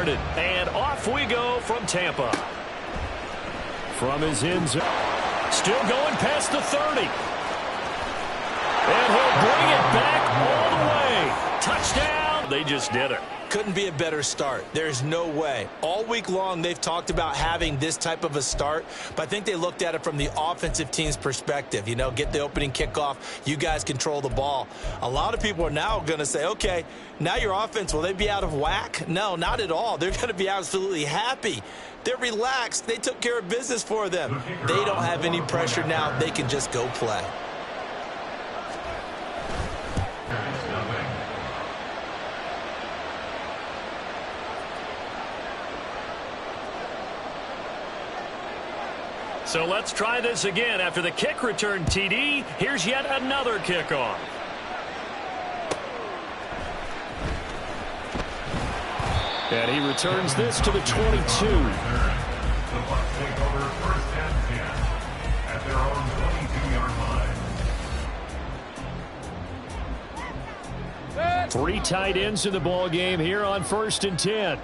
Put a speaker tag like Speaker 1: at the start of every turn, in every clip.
Speaker 1: started. And off we go from Tampa. From his end zone. Still going past the 30. And he'll bring it back all the way. Touchdown. They just did it.
Speaker 2: Couldn't be a better start. There's no way. All week long, they've talked about having this type of a start, but I think they looked at it from the offensive team's perspective. You know, get the opening kickoff. You guys control the ball. A lot of people are now going to say, okay, now your offense, will they be out of whack? No, not at all. They're going to be absolutely happy. They're relaxed. They took care of business for them. They don't have any pressure now. They can just go play.
Speaker 1: So let's try this again. After the kick return TD, here's yet another kickoff. And he returns this to the 22.
Speaker 3: The Bucs take over first and 10 at their own 22-yard line.
Speaker 1: 3 tight ends in the ball game here on first and 10.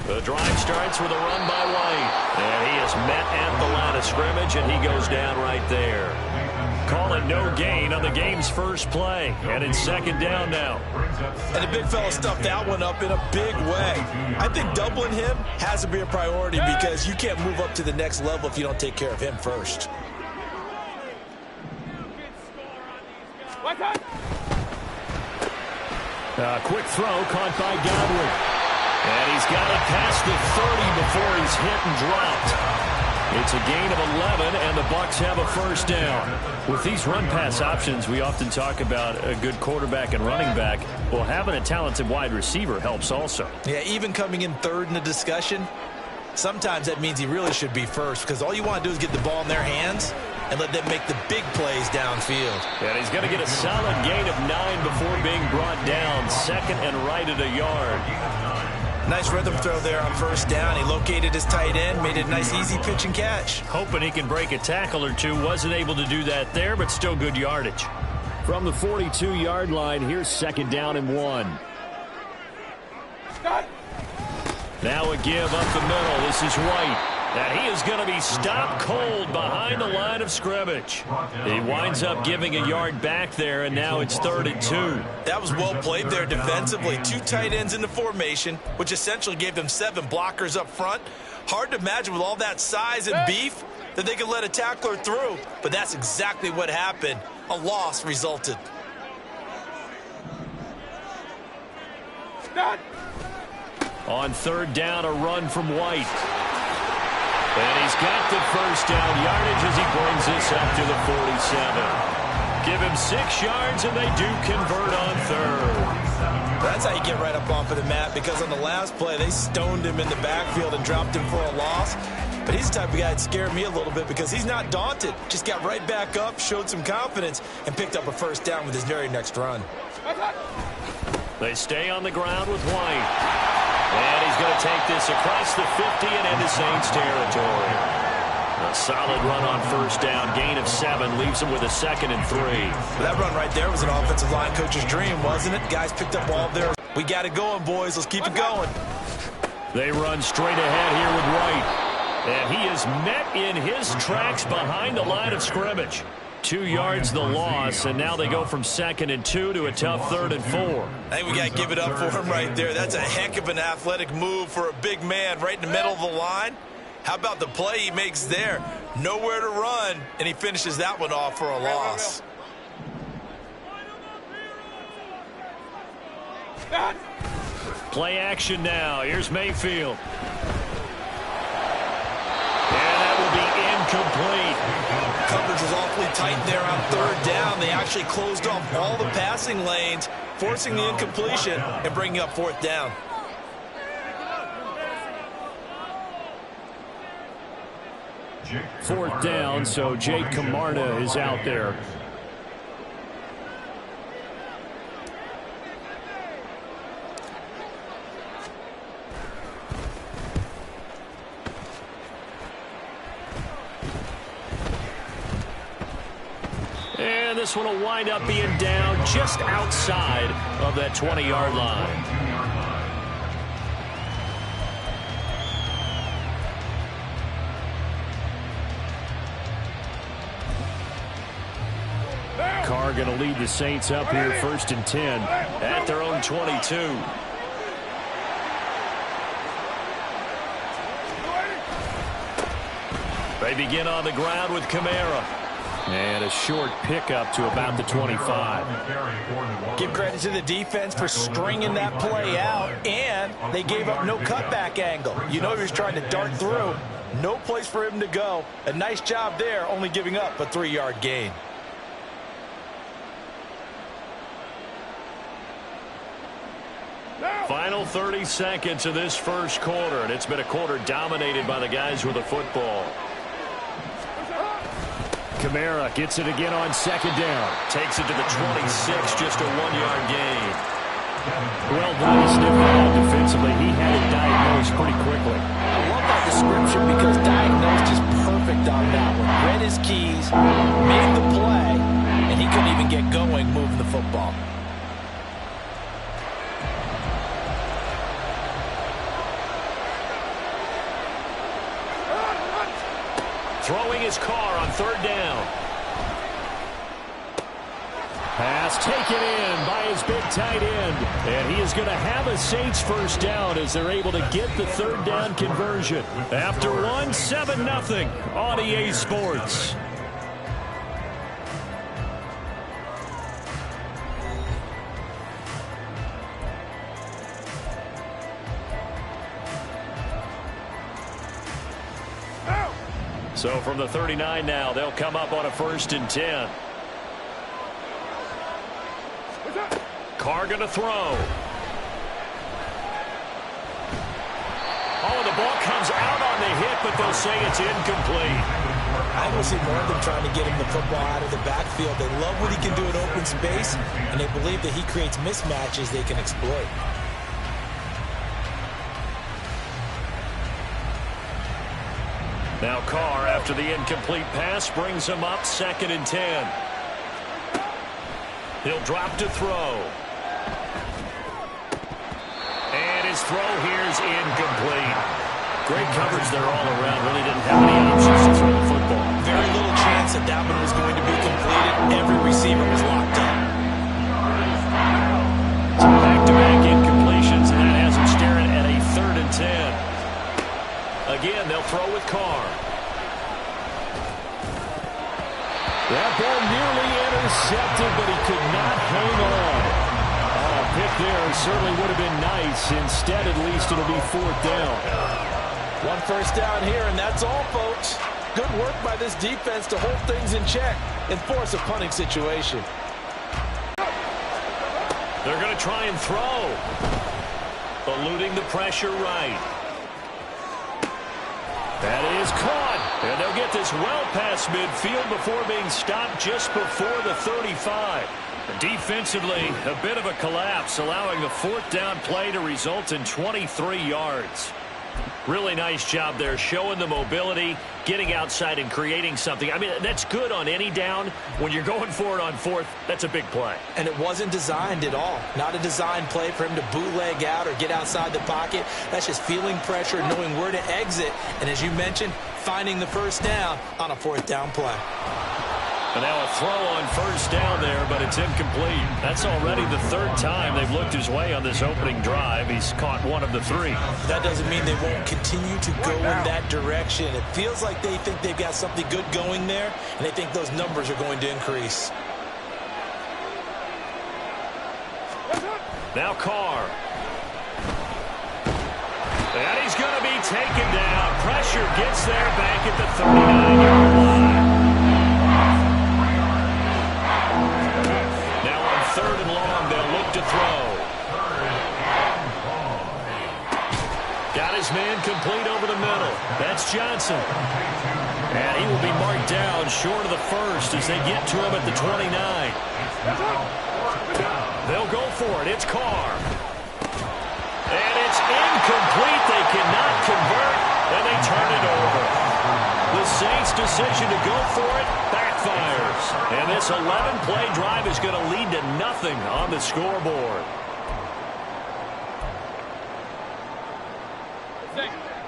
Speaker 1: The drive starts with a run by White. And he is met at the line of scrimmage, and he goes down right there. Call it no gain on the game's first play. And it's second down now.
Speaker 2: And the big fella stuffed that one up in a big way. I think doubling him has to be a priority because you can't move up to the next level if you don't take care of him first.
Speaker 1: Quick throw caught by Godwin. And he's got it past the 30 before he's hit and dropped. It's a gain of 11, and the Bucs have a first down. With these run-pass options, we often talk about a good quarterback and running back. Well, having a talented wide receiver helps also.
Speaker 2: Yeah, even coming in third in the discussion, sometimes that means he really should be first because all you want to do is get the ball in their hands and let them make the big plays downfield.
Speaker 1: And he's going to get a solid gain of 9 before being brought down. Second and right at a yard.
Speaker 2: Nice rhythm throw there on first down. He located his tight end, made it a nice easy pitch and catch.
Speaker 1: Hoping he can break a tackle or two. Wasn't able to do that there, but still good yardage. From the 42-yard line, here's second down and 1. Now a give up the middle. This is White. And he is going to be stopped cold behind the line of scrimmage. He winds up giving a yard back there, and now it's 3rd and 2.
Speaker 2: That was well played there defensively. 2 tight ends in the formation, which essentially gave them 7 blockers up front. Hard to imagine with all that size and beef that they could let a tackler through, but that's exactly what happened. A loss resulted.
Speaker 1: On 3rd down, a run from White. And he's got the first down yardage as he brings this up to the 47. Give him 6 yards, and they do convert on 3rd.
Speaker 2: That's how you get right up off of the mat, because on the last play, they stoned him in the backfield and dropped him for a loss. But he's the type of guy that scared me a little bit because he's not daunted. Just got right back up, showed some confidence, and picked up a first down with his very next run.
Speaker 1: They stay on the ground with White. And he's going to take this across the 50 and into Saints territory. A solid run on first down. Gain of 7 leaves him with a 2nd and 3.
Speaker 2: That run right there was an offensive line coach's dream, wasn't it? Guys picked up all their... We got it going, boys. Let's keep it going.
Speaker 1: They run straight ahead here with White. And he is met in his tracks behind the line of scrimmage. 2 yards the loss, and now they go from 2nd and 2 to a tough 3rd and 4.
Speaker 2: I think we got to give it up for him right there. That's a heck of an athletic move for a big man right in the middle of the line. How about the play he makes there? Nowhere to run, and he finishes that one off for a loss.
Speaker 1: Play action now. Here's Mayfield. And that will be incomplete.
Speaker 2: Coverage was awfully tight there on 3rd down. They actually closed off all the passing lanes, forcing the incompletion and bringing up 4th down.
Speaker 1: Fourth down, so Jake Camarda is out there. And this one will wind up being down just outside of that 20-yard line. Carr going to lead the Saints up here 1st and 10 at their own 22. They begin on the ground with Kamara. And a short pickup to about the 25.
Speaker 2: Give credit to the defense for stringing that play out, and they gave up no cutback angle. You know he was trying to dart through. No place for him to go. A nice job there, only giving up a 3-yard gain.
Speaker 1: Final 30 seconds of this first quarter, and it's been a quarter dominated by the guys with the football. Kamara gets it again on 2nd down. Takes it to the 26, just a 1-yard gain. Well done. He sniffed that out defensively. He had it diagnosed pretty quickly.
Speaker 2: I love that description because diagnosed is perfect on that one. Read his keys, made the play, and he couldn't even get going moving the football.
Speaker 1: Throwing his Carr on 3rd down. Pass taken in by his big tight end. And he is going to have a Saints first down as they're able to get the 3rd down conversion. After one, 7-0 on EA Sports. So from the 39 now, they'll come up on a 1st and 10. Carr going to throw. Oh, the ball comes out on the hit, but they'll say it's incomplete.
Speaker 2: I will see more of them trying to get him the football out of the backfield. They love what he can do in open space, and they believe that he creates mismatches they can exploit.
Speaker 1: Now Carr, after the incomplete pass, brings him up 2nd and 10. He'll drop to throw. And his throw here is incomplete. Great coverage there all around. Really didn't have any options to throw the football.
Speaker 2: Very little chance that that one was going to be completed. Every receiver was locked up.
Speaker 1: So back-to-back incompletions, and that has him staring at a 3rd and 10. Again, they'll throw with Carr. That ball nearly intercepted, but he could not hang on. A pick there certainly would have been nice. Instead, at least, it'll be 4th down.
Speaker 2: 1 first down here, and that's all, folks. Good work by this defense to hold things in check and force a punting situation.
Speaker 1: They're going to try and throw. Eluding the pressure right. That is caught. And they'll get this well past midfield before being stopped just before the 35. Defensively, a bit of a collapse, allowing the 4th down play to result in 23 yards. Really nice job there, showing the mobility, getting outside and creating something. I mean, that's good on any down. When you're going for it on 4th, that's a big play. And it wasn't designed at all. Not a designed play for him to bootleg out or get outside the pocket. That's just feeling pressure, knowing where to exit, and as you mentioned, finding the 1st down on a 4th down play. And now a throw on 1st down there, but it's incomplete. That's already the 3rd time they've looked his way on this opening drive. He's caught 1 of the 3. That doesn't mean they won't continue to go in that direction. It feels like they think they've got something good going there, and they think those numbers are going to increase. Now Carr. And he's going to be taken down. Pressure gets there back at the 39-yard line. 3rd and long, they'll look to throw. Got his man complete over the middle. That's Johnson. And he will be marked down short of the 1st as they get to him at the 29. They'll go for it. It's Carr. And it's incomplete. They cannot convert, and they turn it over. The Saints' decision to go for it back backfires. And this 11-play drive is going to lead to nothing on the scoreboard.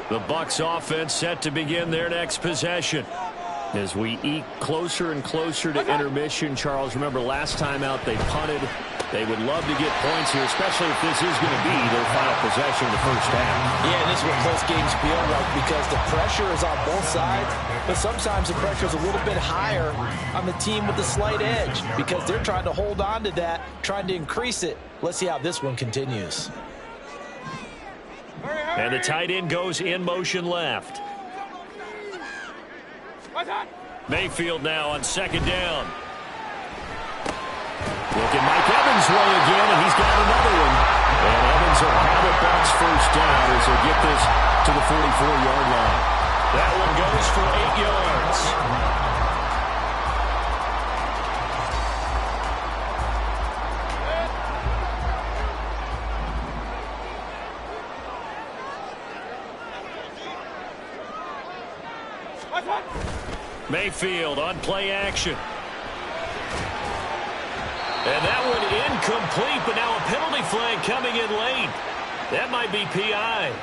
Speaker 1: The Bucs offense set to begin their next possession. As we eke closer and closer to intermission, Charles, remember last time out they punted. They would love to get points here, especially if this is going to be their final possession of the first half.
Speaker 2: Yeah, and this is what close games feel like because the pressure is on both sides, but sometimes the pressure is a little bit higher on the team with the slight edge because they're trying to hold on to that, trying to increase it. Let's see how this one continues.
Speaker 1: And the tight end goes in motion left. Mayfield now on second down. Looking Mike Evans' way again, and he's got another one. And Evans will have it back first down as they get this to the 44-yard line. That one goes for 8 yards. Mayfield on play action. And that one incomplete, but now a penalty flag coming in late. That might be PI.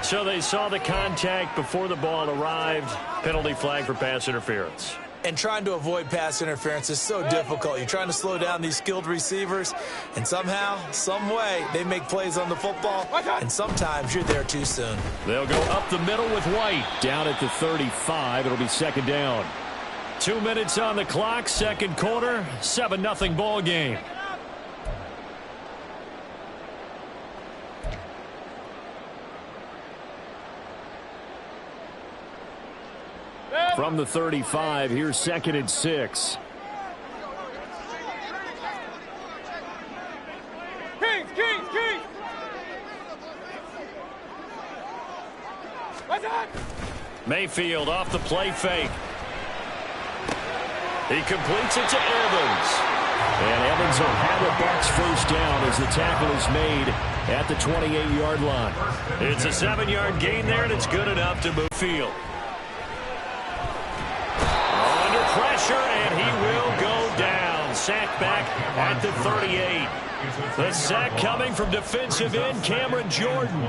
Speaker 1: So they saw the contact before the ball arrived. Penalty flag for pass interference.
Speaker 2: And trying to avoid pass interference is so difficult. You're trying to slow down these skilled receivers, and somehow, some way, they make plays on the football, and sometimes you're there too soon.
Speaker 1: They'll go up the middle with White. Down at the 35, it'll be second down. 2 minutes on the clock, second quarter, 7-0 ball game. From the 35, here's second and 6.
Speaker 4: Kings!
Speaker 1: Mayfield off the play fake. He completes it to Evans. And Evans will have it back first down as the tackle is made at the 28-yard line. It's a 7-yard gain there, and it's good enough to move field. Under pressure, and he will go down. Sack back at the 38. The sack coming from defensive end Cameron Jordan.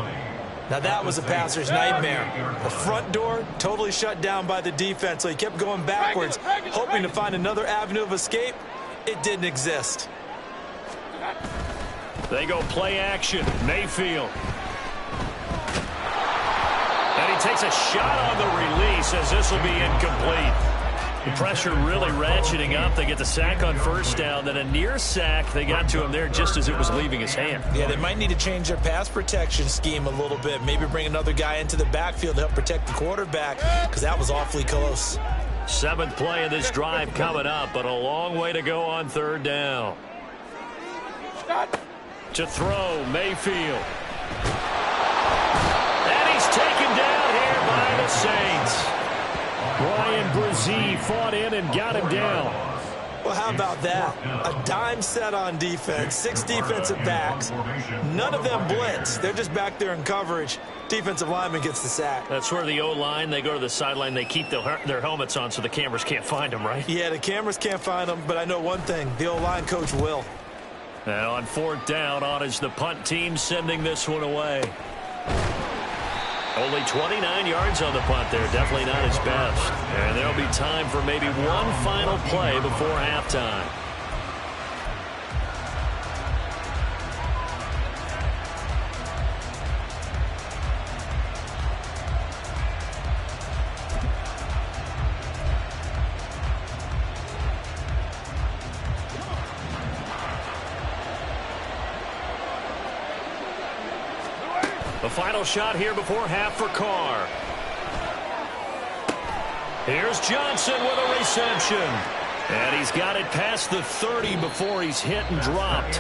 Speaker 2: Now that was a passer's nightmare. The front door totally shut down by the defense, so he kept going backwards, hoping to find another avenue of escape. It didn't exist.
Speaker 1: They go play action. Mayfield. And he takes a shot on the release as this will be incomplete. The pressure really ratcheting up. They get the sack on first down. Then a near sack. They got to him there just as it was leaving his hand.
Speaker 2: Yeah, they might need to change their pass protection scheme a little bit. Maybe bring another guy into the backfield to help protect the quarterback because that was awfully close.
Speaker 1: 7th play of this drive coming up, but a long way to go on third down. To throw, Mayfield. And he's taken down here by the Saints. Brian Brzee fought in and got him down.
Speaker 2: Well, how about that? A dime set on defense, 6 defensive backs. None of them blitz. They're just back there in coverage. Defensive lineman gets the sack.
Speaker 1: That's where the O-line, they go to the sideline, they keep their helmets on so the cameras can't find them, right?
Speaker 2: Yeah, the cameras can't find them, but I know one thing. The O-line coach will.
Speaker 1: And on fourth down, on is the punt team sending this one away. Only 29 yards on the punt there. Definitely not his best. And there'll be time for maybe one final play before halftime. The final shot here before half for Carr. Here's Johnson with a reception. And he's got it past the 30 before he's hit and dropped.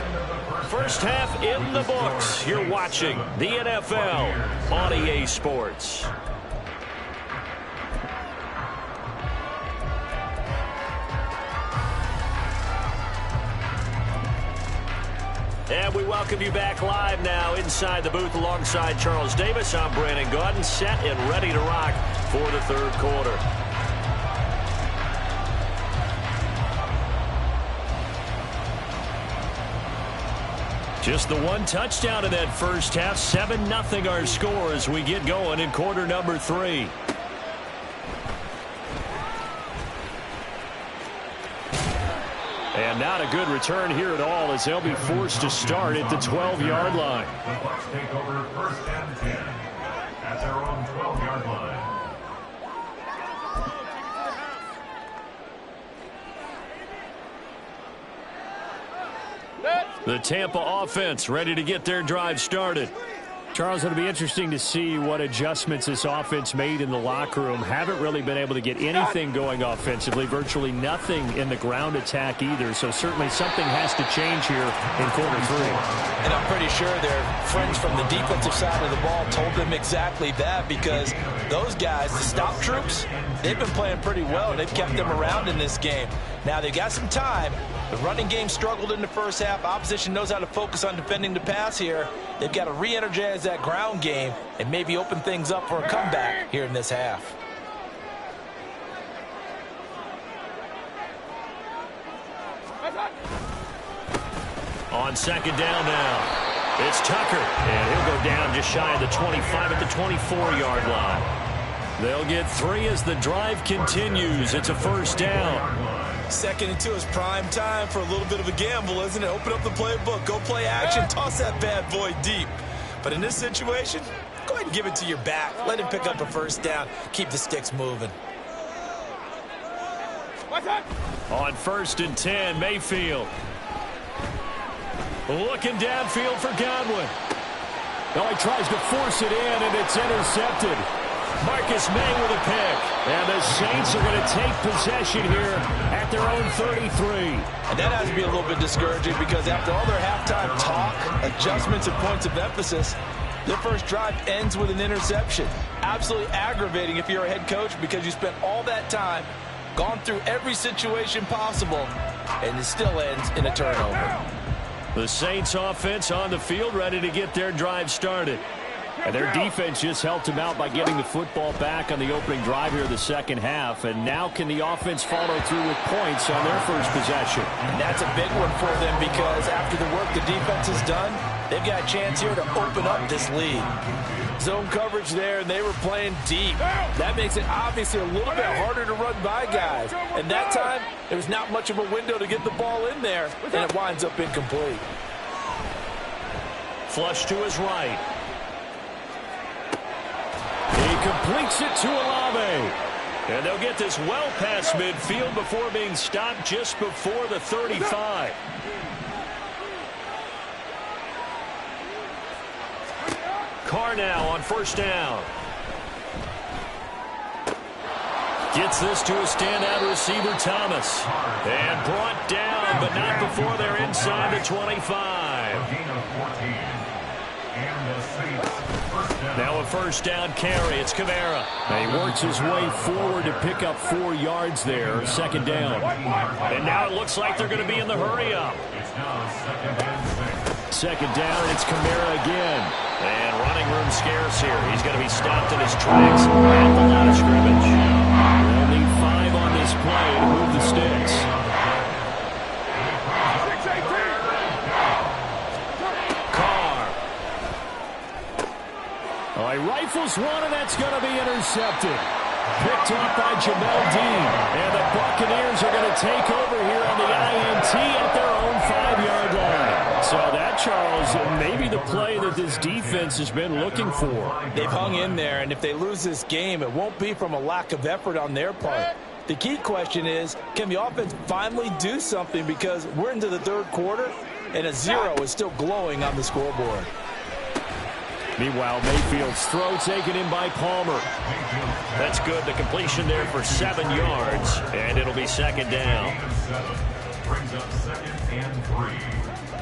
Speaker 1: First half in the books. You're watching the NFL on EA Sports. And we welcome you back live now inside the booth alongside Charles Davis. I'm Brandon Gaudin, set and ready to rock for the third quarter. Just the one touchdown in that first half. 7-0 our score as we get going in quarter number 3. And not a good return here at all as they'll be forced to start at the 12-yard line.
Speaker 3: The Bucs take over 1st and 10 at their own 12-yard line.
Speaker 1: The Tampa offense ready to get their drive started. Charles, it'll be interesting to see what adjustments this offense made in the locker room. Haven't really been able to get anything going offensively, virtually nothing in the ground attack either. So certainly something has to change here in quarter 3.
Speaker 2: And I'm pretty sure their friends from the defensive side of the ball told them exactly that, because those guys, the stop troops, they've been playing pretty well, and they've kept them around in this game. Now they've got some time. The running game struggled in the first half. Opposition knows how to focus on defending the pass here. They've got to re-energize that ground game and maybe open things up for a comeback here in this half.
Speaker 1: On second down now, it's Tucker, and he'll go down just shy of the 25 at the 24-yard line. They'll get 3 as the drive continues. It's a first down.
Speaker 2: 2nd and 2 is prime time for a little bit of a gamble, isn't it? Open up the playbook, go play action, toss that bad boy deep. But in this situation, go ahead and give it to your back. Let him pick up a first down. Keep the sticks moving.
Speaker 1: On 1st and 10, Mayfield. Looking downfield for Godwin. Now he tries to force it in, and it's intercepted. Marcus May with a pick. And the Saints are going to take possession here at their own 33.
Speaker 2: And that has to be a little bit discouraging, because after all their halftime talk, adjustments, and points of emphasis, their first drive ends with an interception. Absolutely aggravating if you're a head coach, because you spent all that time, gone through every situation possible, and it still ends in a turnover.
Speaker 1: The Saints offense on the field ready to get their drive started. And their defense just helped them out by getting the football back on the opening drive here in the second half. And now can the offense follow through with points on their first possession?
Speaker 2: And that's a big one for them, because after the work the defense has done, they've got a chance here to open up this lead. Zone coverage there, and they were playing deep. That makes it obviously a little bit harder to run by guys. And that time, there was not much of a window to get the ball in there, and it winds up incomplete.
Speaker 1: Flush to his right. He completes it to Olave. And they'll get this well past midfield before being stopped just before the 35. Carr now on first down. Gets this to a standout receiver, Thomas. And brought down, but not before they're inside the 25.
Speaker 3: Gain of 14. And the Saints first down.
Speaker 1: Now a first down carry. It's Kamara. He works his way forward to pick up 4 yards there. Second down. And now it looks like they're going to be in the hurry up.
Speaker 3: It's now 2nd and 6.
Speaker 1: Second down, it's Kamara again. And running room scarce here. He's going to be stopped in his tracks at the line of scrimmage. They'll need 5 on this play to move the sticks. Carr. Oh, he rifles one, and that's going to be intercepted. Picked up by Jamel Dean. And the Buccaneers are going to take over here on the INT at their own 5-yard line. So that, Charles, may be the play that this defense has been looking for.
Speaker 2: They've hung in there, and if they lose this game, it won't be from a lack of effort on their part. The key question is, can the offense finally do something, because we're into the third quarter, and a 0 is still glowing on the scoreboard.
Speaker 1: Meanwhile, Mayfield's throw taken in by Palmer. That's good. The completion there for 7 yards, and it'll be second down.
Speaker 3: Gain of 7 brings up 2nd and 3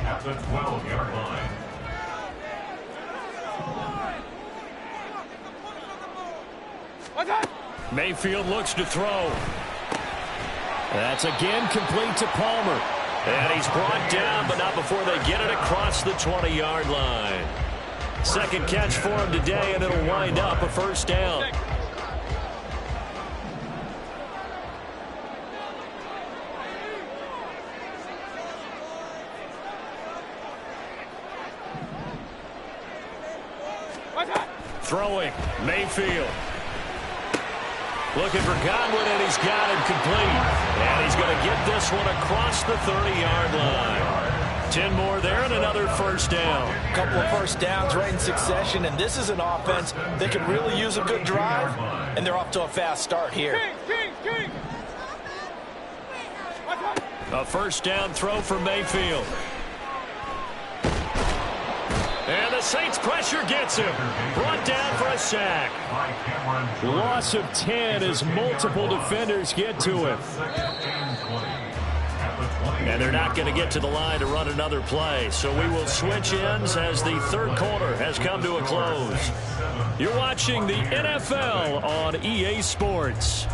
Speaker 3: at the 12-yard line.
Speaker 1: Mayfield looks to throw. That's again complete to Palmer. And he's brought down, but not before they get it across the 20-yard line. Second catch for him today, and it'll wind up a first down. Throwing, Mayfield. Looking for Godwin, and he's got him complete. And he's going to get this one across the 30-yard line. 10 more there and another first down.
Speaker 2: A couple of first downs right in succession, and this is an offense that can really use a good drive, and they're off to a fast start here.
Speaker 4: Kings.
Speaker 1: A first down throw for Mayfield. And the Saints pressure gets him. Brought down for a sack. Loss of 10 as multiple defenders get to him. And they're not going to get to the line to run another play. So we will switch ends as the third quarter has come to a close. You're watching the NFL on EA Sports.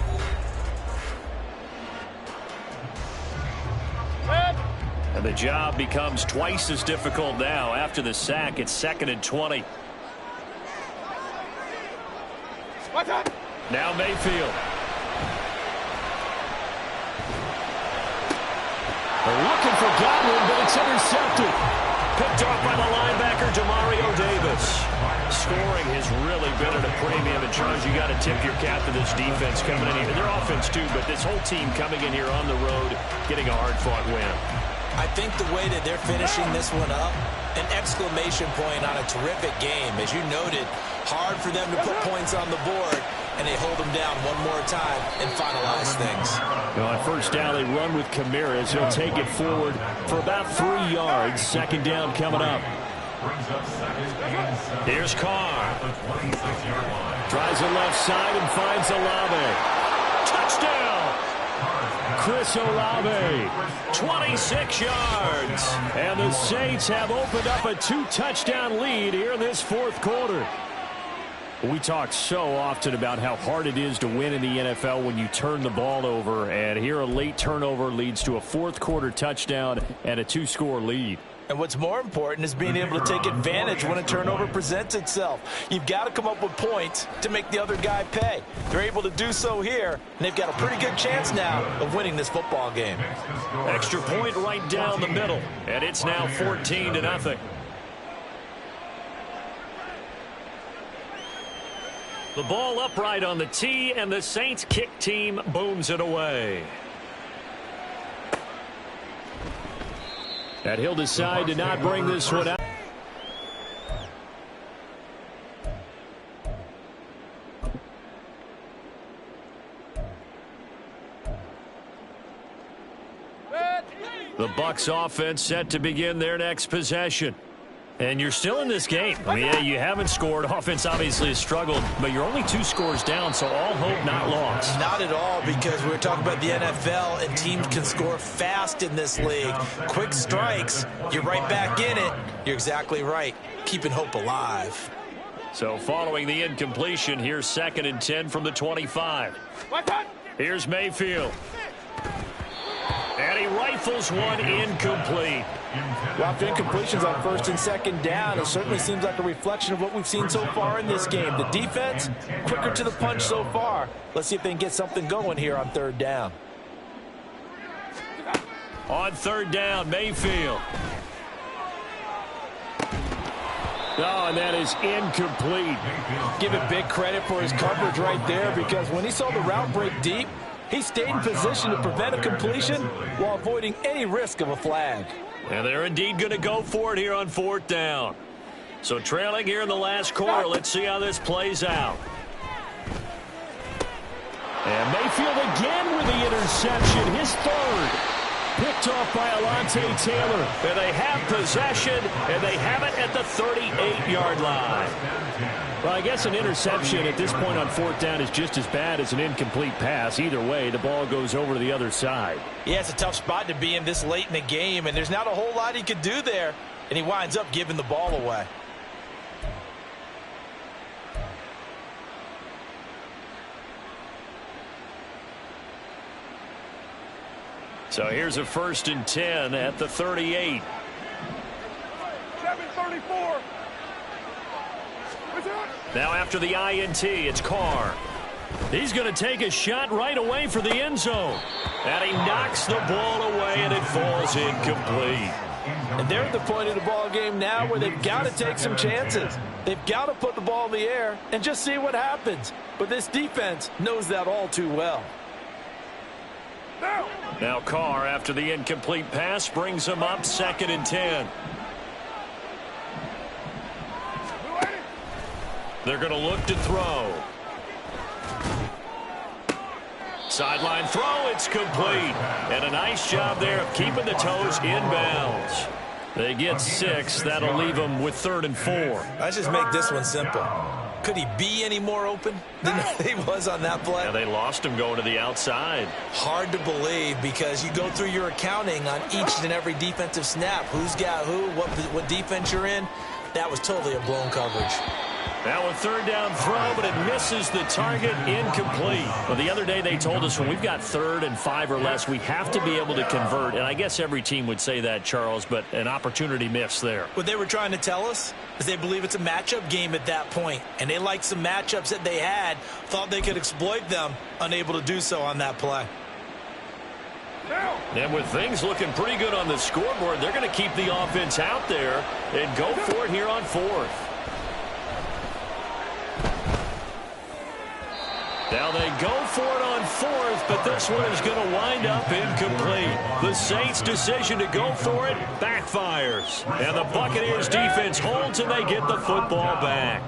Speaker 1: And the job becomes twice as difficult now. After the sack, it's 2nd and 20. Now Mayfield. They're looking for Godwin, but it's intercepted. Picked off by the linebacker, Demario Davis. Scoring has really been at a premium. And Charles, you got to tip your cap to this defense coming in here. Their offense, too, but this whole team coming in here on the road, getting a hard-fought win.
Speaker 2: I think the way that they're finishing this one up, an exclamation point on a terrific game. As you noted, hard for them to put points on the board, and they hold them down one more time and finalize things.
Speaker 1: On first down, they run with Kamiris. He'll take it forward for about 3 yards. Second down coming up. Here's Carr. Drives the left side and finds Olave. Touchdown! Chris Olave, 26 yards. And the Saints have opened up a 2-touchdown lead here in this fourth quarter. We talk so often about how hard it is to win in the NFL when you turn the ball over. And here a late turnover leads to a fourth quarter touchdown and a 2-score lead.
Speaker 2: And what's more important is being able to take advantage when a turnover presents itself. You've got to come up with points to make the other guy pay. They're able to do so here, and they've got a pretty good chance now of winning this football game.
Speaker 1: Extra point right down the middle, and it's now 14-0. The ball upright on the tee, and the Saints kick team booms it away. And he'll decide to not bring this one out. The Bucs offense set to begin their next possession. And you're still in this game. I mean, yeah, you haven't scored. Offense obviously has struggled, but you're only 2 scores down, so all hope not lost.
Speaker 2: Not at all, because we're talking about the NFL, and teams can score fast in this league. Quick strikes, you're right back in it. You're exactly right. Keeping hope alive.
Speaker 1: So following the incompletion, here's 2nd and 10 from the 25. Here's Mayfield. And he rifles one incomplete.
Speaker 2: Well, after incompletions on 1st and 2nd down, it certainly seems like a reflection of what we've seen so far in this game. The defense, quicker to the punch so far. Let's see if they can get something going here on 3rd down.
Speaker 1: On 3rd down, Mayfield. Oh, and that is incomplete.
Speaker 2: Give it big credit for his coverage right there, because when he saw the route break deep, he stayed in position to prevent a completion while avoiding any risk of a flag.
Speaker 1: And they're indeed going to go for it here on 4th down. So trailing here in the last quarter, let's see how this plays out. And Mayfield again with the interception, his 3rd. Picked off by Alontae Taylor. And they have possession, and they have it at the 38-yard line. Well, I guess an interception at this point on 4th down is just as bad as an incomplete pass. Either way, the ball goes over to the other side.
Speaker 2: Yeah, it's a tough spot to be in this late in the game, and there's not a whole lot he could do there, and he winds up giving the ball away.
Speaker 1: So here's a 1st and 10 at the 38.
Speaker 4: 7:34.
Speaker 1: Now after the INT, it's Carr. He's going to take a shot right away for the end zone. And he knocks the ball away, and it falls incomplete.
Speaker 2: And they're at the point of the ball game now where they've got to take some chances. They've got to put the ball in the air and just see what happens. But this defense knows that all too well.
Speaker 1: Now Carr, after the incomplete pass, brings him up 2nd and 10. They're going to look to throw. Sideline throw, it's complete. And a nice job there of keeping the toes inbounds. They get 6. That'll leave them with 3rd and 4.
Speaker 2: Let's just make this one simple. Could he be any more open than he was on that play?
Speaker 1: Yeah, they lost him going to the outside.
Speaker 2: Hard to believe because you go through your accounting on each and every defensive snap. Who's got who, what defense you're in. That was totally a blown coverage.
Speaker 1: Now a 3rd down throw, but it misses the target, incomplete. Well, the other day they told us when we've got 3rd and 5 or less, we have to be able to convert. And I guess every team would say that, Charles, but an opportunity miss there.
Speaker 2: What they were trying to tell us is they believe it's a matchup game at that point. And they liked some matchups that they had, thought they could exploit them, unable to do so on that play.
Speaker 1: And with things looking pretty good on the scoreboard, they're going to keep the offense out there and go for it here on 4th. Now they go for it on 4th, but this one is going to wind up incomplete. The Saints' decision to go for it backfires. And the Buccaneers defense holds and they get the football back.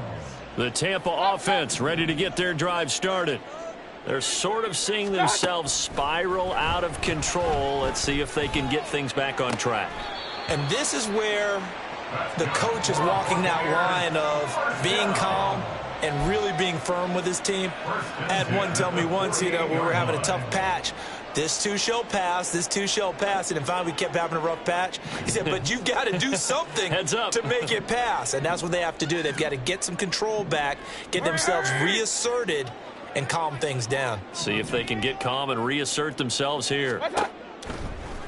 Speaker 1: The Tampa offense ready to get their drive started. They're sort of seeing themselves spiral out of control. Let's see if they can get things back on track.
Speaker 2: And this is where the coach is walking that line of being calm and really being firm with his team. I had one tell me once, when we were having a tough patch, this too shall pass, this too shall pass. And finally we kept having a rough patch. He said, but you've got to do something to make it pass. And that's what they have to do. They've got to get some control back, get themselves reasserted, and calm things down.
Speaker 1: See if they can get calm and reassert themselves here.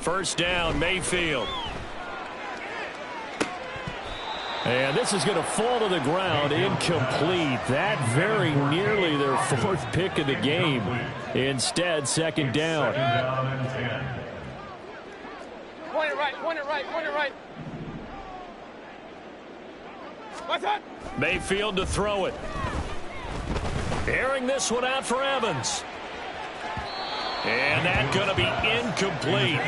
Speaker 1: 1st down, Mayfield. And this is going to fall to the ground, incomplete. That very nearly their 4th pick of the game. Instead, 2nd down.
Speaker 4: Point it right, point it right, point it right. What's that?
Speaker 1: Mayfield to throw it. Airing this one out for Evans. And that's going to be incomplete.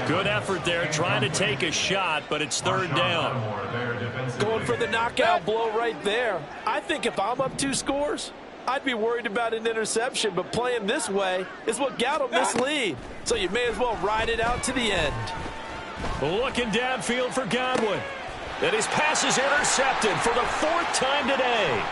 Speaker 1: Good effort there, trying to take a shot, but it's 3rd down.
Speaker 2: Going for the knockout blow right there. I think if I'm up 2 scores, I'd be worried about an interception, but playing this way is what got them this lead. So you may as well ride it out to the end.
Speaker 1: Looking downfield for Godwin. And his pass is intercepted for the 4th time today.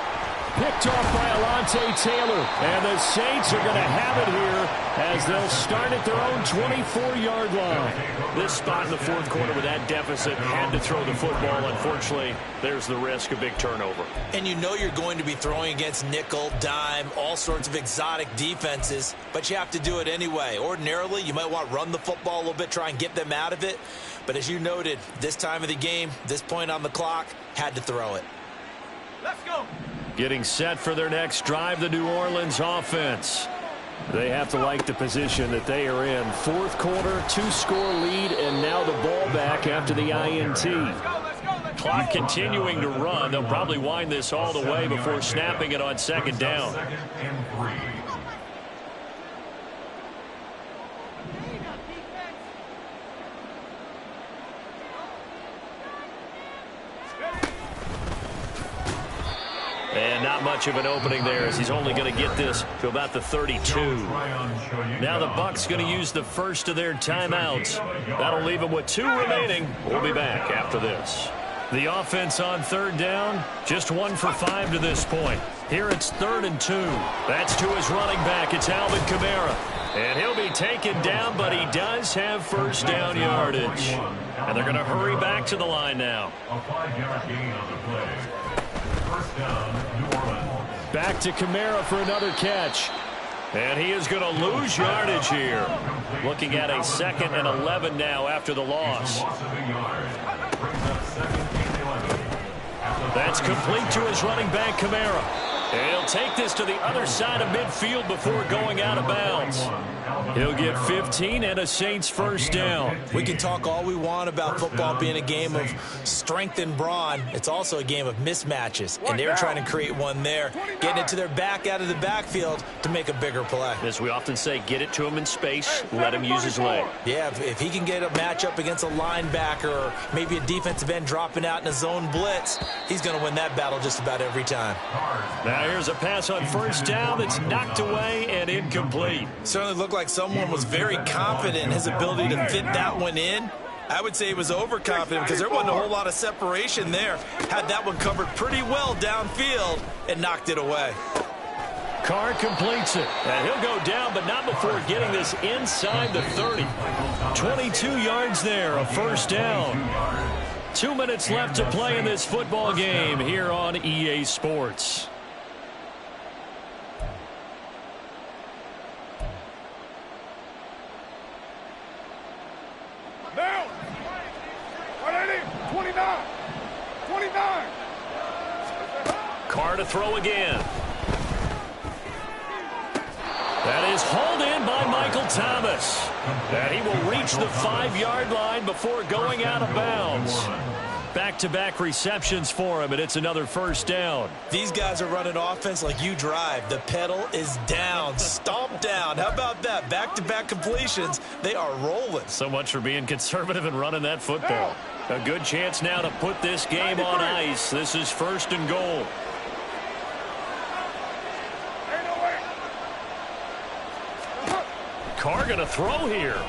Speaker 1: Picked off by Alontae Taylor. And the Saints are going to have it here as they'll start at their own 24-yard line. This spot in the 4th quarter with that deficit had to throw the football. Unfortunately, there's the risk of big turnover.
Speaker 2: And you know you're going to be throwing against nickel, dime, all sorts of exotic defenses, but you have to do it anyway. Ordinarily, you might want to run the football a little bit, try and get them out of it. But as you noted, this time of the game, this point on the clock, had to throw it.
Speaker 4: Let's go.
Speaker 1: Getting set for their next drive, the New Orleans offense. They have to like the position that they are in. 4th quarter, 2-score lead, and now the ball back after the INT. Clock continuing to run. They'll probably wind this all the way before snapping it on 2nd down. And not much of an opening there as he's only going to get this to about the 32. Now the Bucs going to use the first of their timeouts. That'll leave them with 2 remaining. We'll be back after this. The offense on 3rd down, just 1 for 5 to this point. Here it's 3rd and 2. That's to his running back. It's Alvin Kamara. And he'll be taken down, but he does have 1st down yardage. And they're going to hurry back to the line now.
Speaker 3: A 5-yard gain on the play. 1st down, New Orleans.
Speaker 1: Back to Kamara for another catch. And he is going to lose yardage here. Looking at a 2nd and 11 now after the loss. That's complete to his running back, Kamara. And he'll take this to the other side of midfield before going out of bounds. He'll get 15 and a Saints first down.
Speaker 2: We can talk all we want about football being a game of strength and brawn. It's also a game of mismatches, and they were trying to create one there, getting it to their back out of the backfield to make a bigger play.
Speaker 1: As we often say, get it to him in space, let him use his leg.
Speaker 2: Yeah, if he can get a matchup against a linebacker or maybe a defensive end dropping out in a zone blitz, he's going to win that battle just about every time.
Speaker 1: Now here's a pass on first down that's knocked away and incomplete.
Speaker 2: Certainly looked like someone was very confident in his ability to fit that one in. I would say he was overconfident because there wasn't a whole lot of separation there. Had that one covered pretty well downfield and knocked it away.
Speaker 1: Carr completes it, and he'll go down, but not before getting this inside the 30. 22 yards there, a first down. 2 minutes left to play in this football game here on EA Sports.
Speaker 4: Now, 29.
Speaker 1: Carr to throw again. That is hauled in by Michael Thomas. And he will reach the 5-yard line before going out of bounds. Back-to-back receptions for him, and it's another first down.
Speaker 2: These guys are running offense like you drive. The pedal is down, stomp down. How about that? Back-to-back completions. They are rolling.
Speaker 1: So much for being conservative and running that football. A good chance now to put this game on ice. This is first and goal. Carr going to throw here.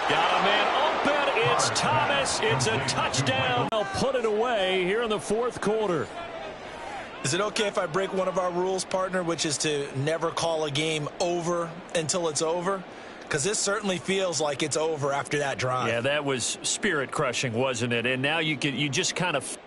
Speaker 1: Got a man open. It's Thomas. It's a touchdown. They'll put it away here in the fourth quarter.
Speaker 2: Is it okay if I break one of our rules, partner, which is to never call a game over until it's over? Because this certainly feels like it's over after that drive.
Speaker 1: Yeah, that was spirit-crushing, wasn't it? And now you just kind of...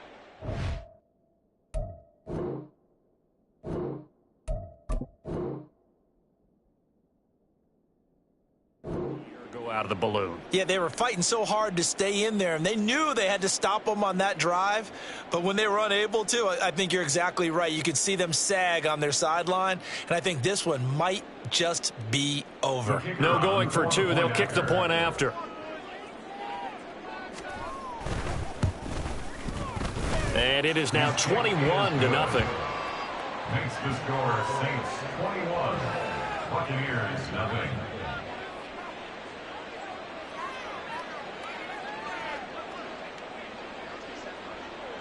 Speaker 1: out of the balloon.
Speaker 2: Yeah, they were fighting so hard to stay in there, and they knew they had to stop them on that drive, but when they were unable to, I think you're exactly right. You could see them sag on their sideline, and I think this one might just be over.
Speaker 1: No going for two. They'll kick the point after. And it is now 21-0.
Speaker 3: Makes the score Saints 21, Buccaneers 0.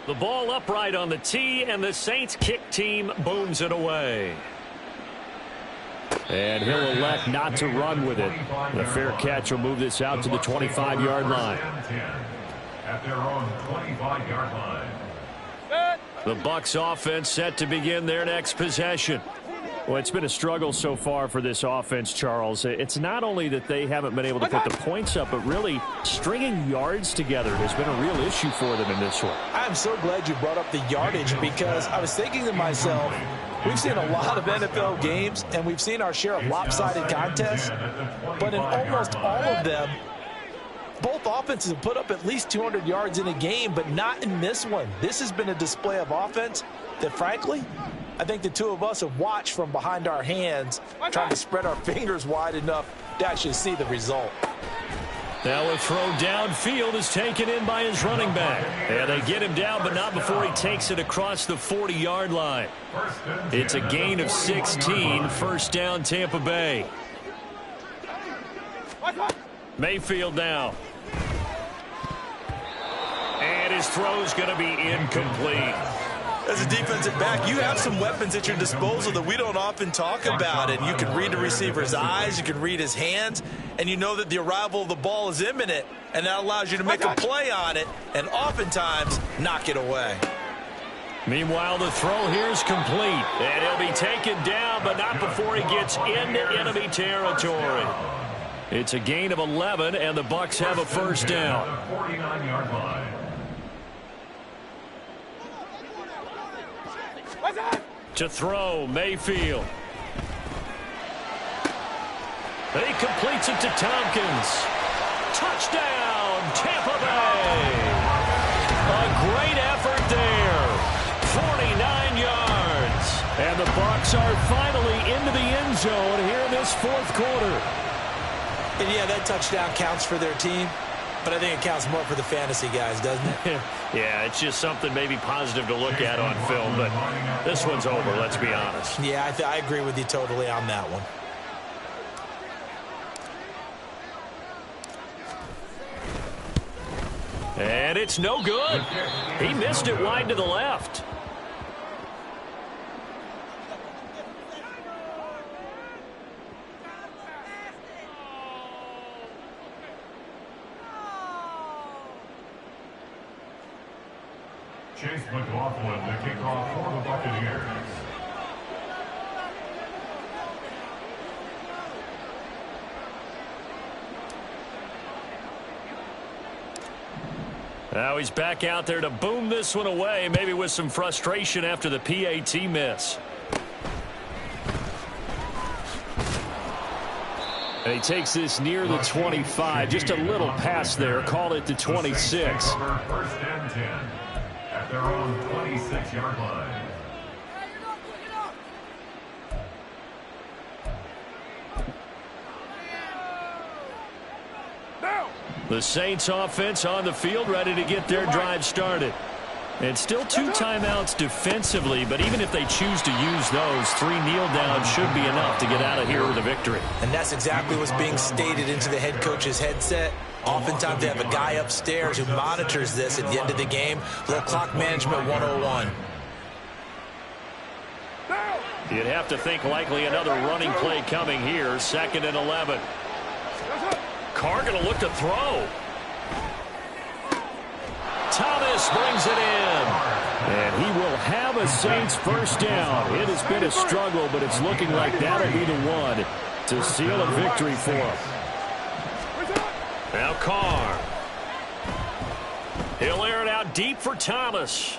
Speaker 1: The ball upright on the tee, and the Saints kick team booms it away. And he'll elect not to run with it. The fair catch will move this out to the 25-yard line.
Speaker 3: At their own 25-yard line.
Speaker 1: The Bucs offense set to begin their next possession. Well, it's been a struggle so far for this offense, Charles. It's not only that they haven't been able to put the points up, but really stringing yards together has been a real issue for them in this one.
Speaker 2: I'm so glad you brought up the yardage, because I was thinking to myself, we've seen a lot of NFL games, and we've seen our share of lopsided contests, but in almost all of them, both offenses have put up at least 200 yards in a game, but not in this one. This has been a display of offense that, frankly, I think the two of us have watched from behind our hands, trying to spread our fingers wide enough to actually see the result.
Speaker 1: Now a throw downfield is taken in by his running back. And they get him down, but not before he takes it across the 40-yard line. It's a gain of 16, first down Tampa Bay. Mayfield now. And his throw's going to be incomplete.
Speaker 2: As a defensive back, you have some weapons at your disposal that we don't often talk about, and you can read the receiver's eyes, you can read his hands, and you know that the arrival of the ball is imminent, and that allows you to make a play on it and oftentimes knock it away.
Speaker 1: Meanwhile, the throw here is complete, and he'll be taken down, but not before he gets into enemy territory. It's a gain of 11, and the Bucs have a first down.
Speaker 3: 49-yard line.
Speaker 1: To throw, Mayfield. He completes it to Tompkins. Touchdown, Tampa Bay. A great effort there. 49 yards. Bucs are finally into the end zone here in this fourth quarter.
Speaker 2: And yeah, that touchdown counts for their team, but I think it counts more for the fantasy guys, doesn't it?
Speaker 1: Yeah, it's just something maybe positive to look at on film, but this one's over, let's be honest.
Speaker 2: Yeah, I agree with you totally on that one.
Speaker 1: And it's no good. He missed it wide to the left.
Speaker 3: Chase McLaughlin, the kickoff for the Buccaneers.
Speaker 1: Now he's back out there to boom this one away, maybe with some frustration after the PAT miss. And he takes this near the 25, just a little pass there, called it the 26.
Speaker 3: First and 10 at their own 26-yard line.
Speaker 1: The Saints offense on the field, ready to get their drive started. And still 2 timeouts defensively, but even if they choose to use those, 3 kneel downs should be enough to get out of here with a victory.
Speaker 2: And that's exactly what's being stated into the head coach's headset. Oftentimes they have a guy upstairs who monitors this at the end of the game. Little clock management 101.
Speaker 1: You'd have to think likely another running play coming here. 2nd and 11. Carr going to look to throw. Thomas brings it in. And he will have a Saints first down. It has been a struggle, but it's looking like that'll be the one to seal a victory for him. Now Carr. He'll air it out deep for Thomas.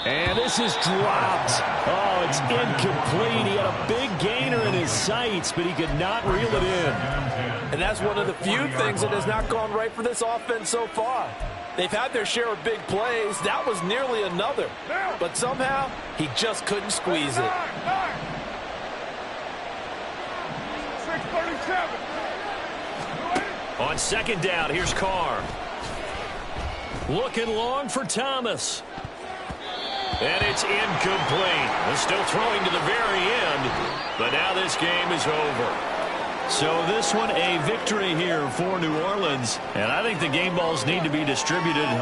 Speaker 1: And this is dropped. Oh, it's incomplete. He had a big gainer in his sights, but he could not reel it in.
Speaker 5: And that's one of the few things that has not gone right for this offense so far. They've had their share of big plays. That was nearly another. But somehow, he just couldn't squeeze it.
Speaker 4: 6:37.
Speaker 1: On 2nd down, here's Carr. Looking long for Thomas. And it's incomplete. They're still throwing to the very end, but now this game is over. So this one a victory here for New Orleans, and I think the game balls need to be distributed on